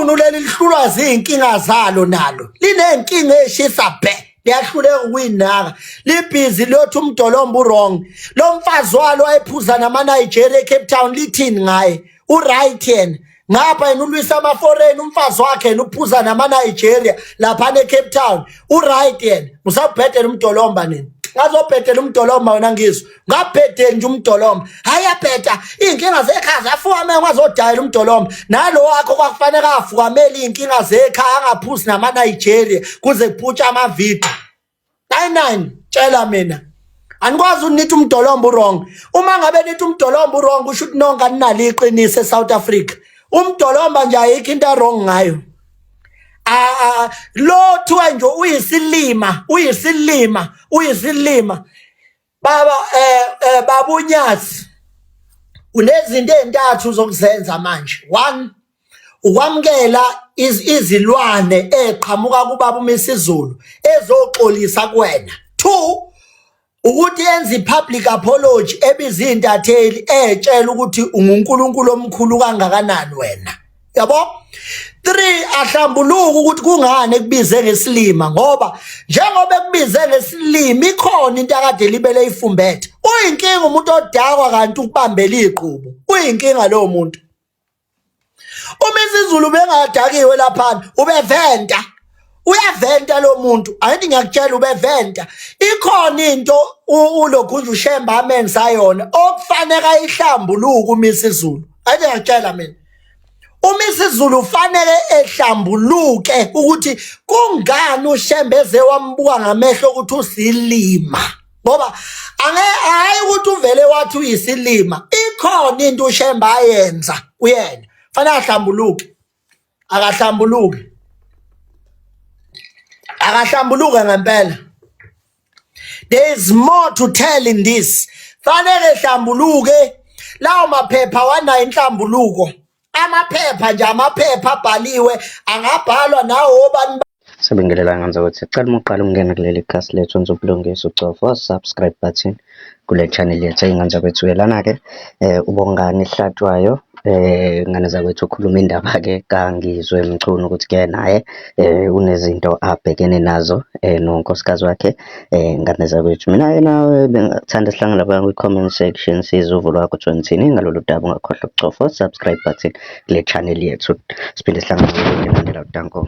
ithunu leli lihlulwa zinkinga zalo nalo linenkinga eshisa bhe liyahluleka ukuyinaka libhizi lothi umdolomba wrong lo mfazi walo wayephuza nama-Nigeria eCape Town lithini ngaye uright yena ngapha yena ulwisa ama-foreign umfazi wakhe yena uphuza nama-Nigeria laphana eCape Town uright yena usabhedela umdolomba nini ngazobhedela umdolomba wena ngizwe ngabhedeli nje umdolomba hayi yabheda iy'nkinga zekhaya zafukamele ngazodayela umdolomba nalo wakho kwakufanele afukamele iy'nkinga zekhaya angaphuzi nama-Nigeria kuze kuphutshe amavidiyo 99 tshela mina anikwazi unithi umdolomba wrong uma ngabe nithi umdolomba wrong kusho ukuthi nonke aninalo iqiniso eSouth Africa umdolomba nje ayikho into wrong ngayo lo thiwa nje uyisilima baba babunyathi unezinto ezintathu zokuzenza manje 1 ukwamkela izilwane eqhamuka kubaba uMisizulu ezoxolisa kuwena 2 ukuthi yenze ipublic apology ebiza intatheli etshela ukuthi unguNkulunkulu omkhulu kangakanani wena yabo 3 ahlambuluka ukuthi kungani ekubize ngesilima ngoba njengoba ekubize ngesilima ikhona into akade libele ifumbethe uyinkinga umuntu odakwa kanti ukubambela iqhubu uyinkinga lo muntu uMisizulu bengadakiwe lapha ubeventa uyaventa lo muntu angithi ngiyakutshela ubeventa ikhona into ulokhunja ushemba amenza yona okufanele ayihlambuluke uMisizulu angithi ngiyakutshela mina uMisizulu ufanele ehlambuluke ukuthi kungani ushembeze wambuka ngamehlo ukuthi usilima ngoba hayi ukuthi uvele wathi uyisilima ikhona into ushemba ayenza uyena fanele ahlambuluke akahlambuluke ngempela there is more to tell in this fanele ehlambuluke lawo maphepha wanayo inhlambuluko amaphepha nje amaphepha abhaliwe angabhalwa nawo obani Sibingelela ngenza ukuthi cela uqala ungena kuleli khasi lethu nzobulungisa ucofa subscribe button kule channel yethu inganza kwethu yelana ke ubongani hlatwayo ngane zakwethu ukhuluma indaba ke kangizwe emcuno ukuthi ke naye unezinto abhekene nazo nonkosikazi wakhe ngane zakwethu mina yena bengathanda sihlangana lapha kwi comment section sizuvu lwakho uthini ngalolu daba ungakhohlwa ukucofa subscribe button kule channel yethu siphinde sihlangane ngelandela udanko.